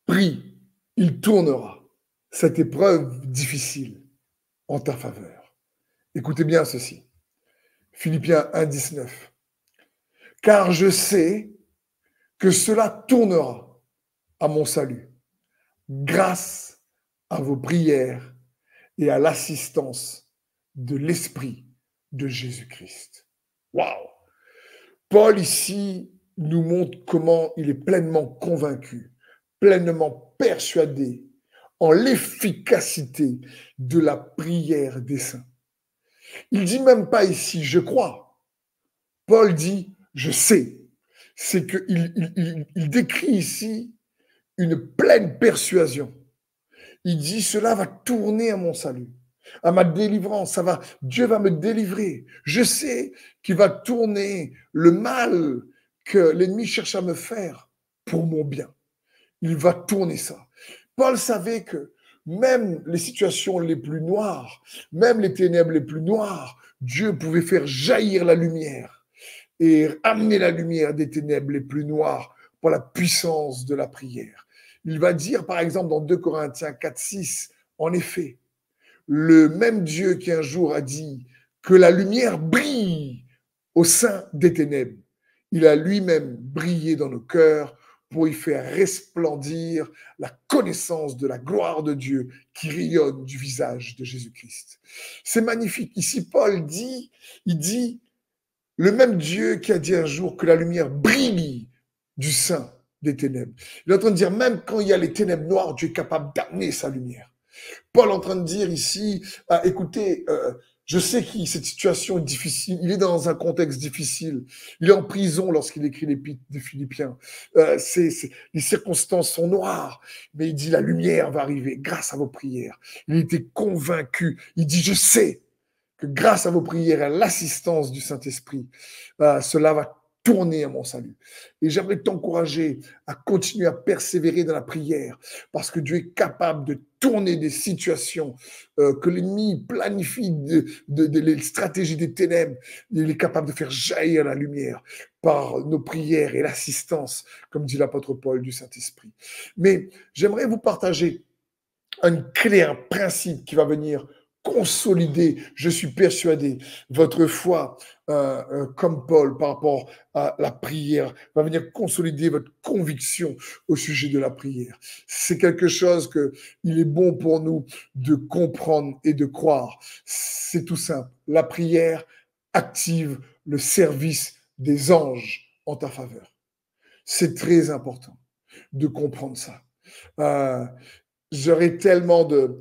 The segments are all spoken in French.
prie, il tournera cette épreuve difficile en ta faveur. Écoutez bien ceci. Philippiens 1,19. Car je sais que cela tournera à mon salut, grâce à vos prières et à l'assistance de l'Esprit de Jésus-Christ. Waouh! Paul ici nous montre comment il est pleinement convaincu, pleinement persuadé en l'efficacité de la prière des saints. Il dit même pas ici je crois. Paul dit je sais. C'est qu'il décrit ici une pleine persuasion. Il dit cela va tourner à mon salut, à ma délivrance. Dieu va me délivrer. Je sais qu'il va tourner le mal que l'ennemi cherche à me faire pour mon bien. Il va tourner ça. Paul savait que même les situations les plus noires, même les ténèbres les plus noires, Dieu pouvait faire jaillir la lumière et amener la lumière des ténèbres les plus noires par la puissance de la prière. Il va dire, par exemple, dans 2 Corinthiens 4,6, en effet, le même Dieu qui un jour a dit que la lumière brille au sein des ténèbres, il a lui-même brillé dans nos cœurs pour y faire resplendir la connaissance de la gloire de Dieu qui rayonne du visage de Jésus-Christ. C'est magnifique. Ici, Paul dit, il dit, le même Dieu qui a dit un jour que la lumière brille du sein des ténèbres. Il est en train de dire, même quand il y a les ténèbres noires, Dieu est capable d'amener sa lumière. Paul est en train de dire ici, écoutez, je sais que cette situation est difficile, il est dans un contexte difficile, il est en prison lorsqu'il écrit l'épître des Philippiens, les circonstances sont noires, mais il dit la lumière va arriver grâce à vos prières. Il était convaincu, il dit je sais que grâce à vos prières et à l'assistance du Saint-Esprit, cela va tourner à mon salut. Et j'aimerais t'encourager à continuer à persévérer dans la prière parce que Dieu est capable de tourner des situations que l'ennemi planifie, les stratégies des ténèbres. Il est capable de faire jaillir la lumière par nos prières et l'assistance, comme dit l'apôtre Paul, du Saint-Esprit. Mais j'aimerais vous partager une clé, un principe qui va venir consolider, je suis persuadé, votre foi comme Paul par rapport à la prière, va venir consolider votre conviction au sujet de la prière. C'est quelque chose que il est bon pour nous de comprendre et de croire. C'est tout simple. La prière active le service des anges en ta faveur. C'est très important de comprendre ça. Euh, J'aurais tellement de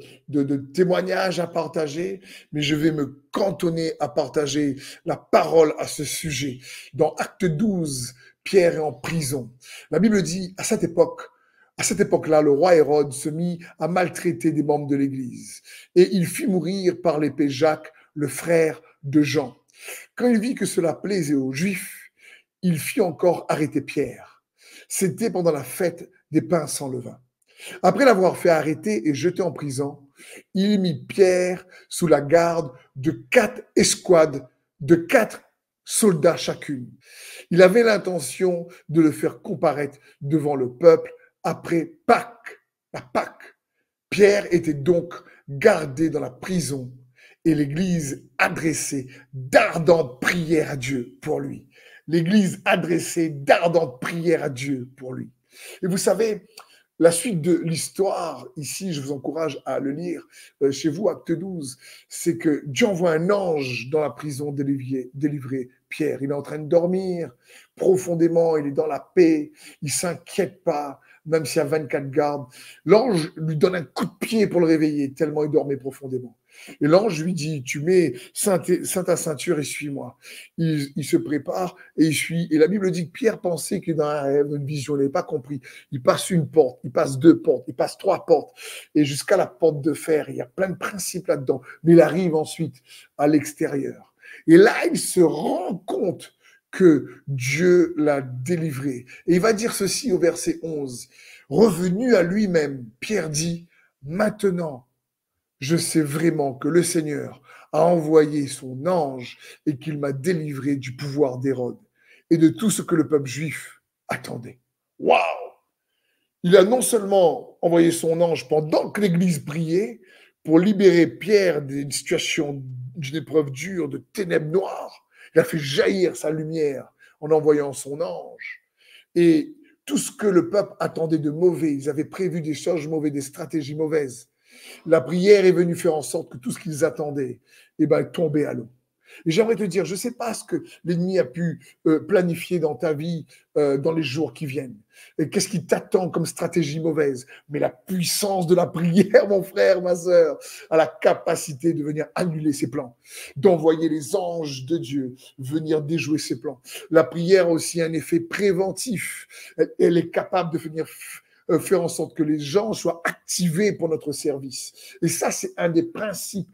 témoignages à partager, mais je vais me cantonner à partager la parole à ce sujet. Dans Acte 12, Pierre est en prison. La Bible dit, à cette époque-là, le roi Hérode se mit à maltraiter des membres de l'Église et il fit mourir par l'épée Jacques, le frère de Jean. Quand il vit que cela plaisait aux Juifs, il fit encore arrêter Pierre. C'était pendant la fête des pains sans levain. Après l'avoir fait arrêter et jeter en prison, il mit Pierre sous la garde de 4 escouades, de 4 soldats chacune. Il avait l'intention de le faire comparaître devant le peuple après Pâques, la Pâques. Pierre était donc gardé dans la prison et l'Église adressait d'ardentes prières à Dieu pour lui. L'Église adressait d'ardentes prières à Dieu pour lui. Et vous savez, la suite de l'histoire, ici, je vous encourage à le lire chez vous, Acte 12, c'est que Dieu envoie un ange dans la prison délivrer Pierre. Il est en train de dormir profondément, il est dans la paix, il ne s'inquiète pas, même s'il y a 24 gardes. L'ange lui donne un coup de pied pour le réveiller, tellement il dormait profondément. Et l'ange lui dit, tu mets ta ceinture et suis-moi. Il se prépare et il suit. Et la Bible dit que Pierre pensait que dans un rêve, une vision, il n'avait pas compris. Il passe une porte, il passe 2 portes, il passe 3 portes, et jusqu'à la porte de fer. Il y a plein de principes là-dedans. Mais il arrive ensuite à l'extérieur. Et là, il se rend compte que Dieu l'a délivré. Et il va dire ceci au verset 11. Revenu à lui-même, Pierre dit, maintenant, je sais vraiment que le Seigneur a envoyé son ange et qu'il m'a délivré du pouvoir d'Hérode et de tout ce que le peuple juif attendait. Waouh! Il a non seulement envoyé son ange pendant que l'Église priait pour libérer Pierre d'une situation, d'une épreuve dure, de ténèbres noires, il a fait jaillir sa lumière en envoyant son ange. Et tout ce que le peuple attendait de mauvais, ils avaient prévu des choses mauvaises, des stratégies mauvaises. La prière est venue faire en sorte que tout ce qu'ils attendaient, tombait à l'eau. Et j'aimerais te dire, je ne sais pas ce que l'ennemi a pu planifier dans ta vie dans les jours qui viennent. Et qu'est-ce qui t'attend comme stratégie mauvaise? Mais la puissance de la prière, mon frère, ma sœur, a la capacité de venir annuler ses plans, d'envoyer les anges de Dieu venir déjouer ses plans. La prière a aussi un effet préventif. Elle est capable de venir faire en sorte que les gens soient activés pour notre service. Et ça, c'est un des principes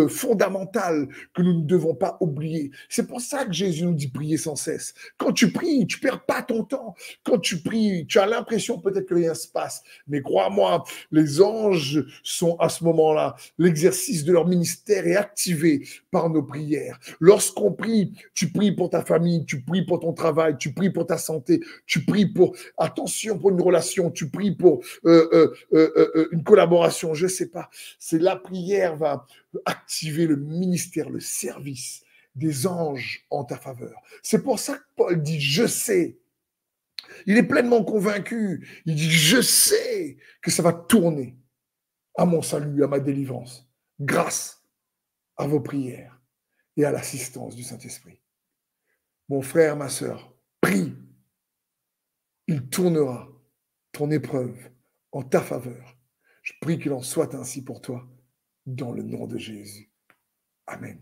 fondamentale que nous ne devons pas oublier. C'est pour ça que Jésus nous dit prier sans cesse. Quand tu pries, tu perds pas ton temps. Quand tu pries, tu as l'impression peut-être que rien se passe. Mais crois-moi, les anges sont à ce moment-là, l'exercice de leur ministère est activé par nos prières. Lorsqu'on prie, tu pries pour ta famille, tu pries pour ton travail, tu pries pour ta santé, tu pries pour, attention, pour une relation, tu pries pour une collaboration, je sais pas. C'est la prière va activer le ministère, le service des anges en ta faveur. C'est pour ça que Paul dit, je sais. Il est pleinement convaincu. Il dit, je sais que ça va tourner à mon salut, à ma délivrance, grâce à vos prières et à l'assistance du Saint-Esprit. Mon frère, ma sœur, prie. Il tournera ton épreuve en ta faveur. Je prie qu'il en soit ainsi pour toi, dans le nom de Jésus. Amen.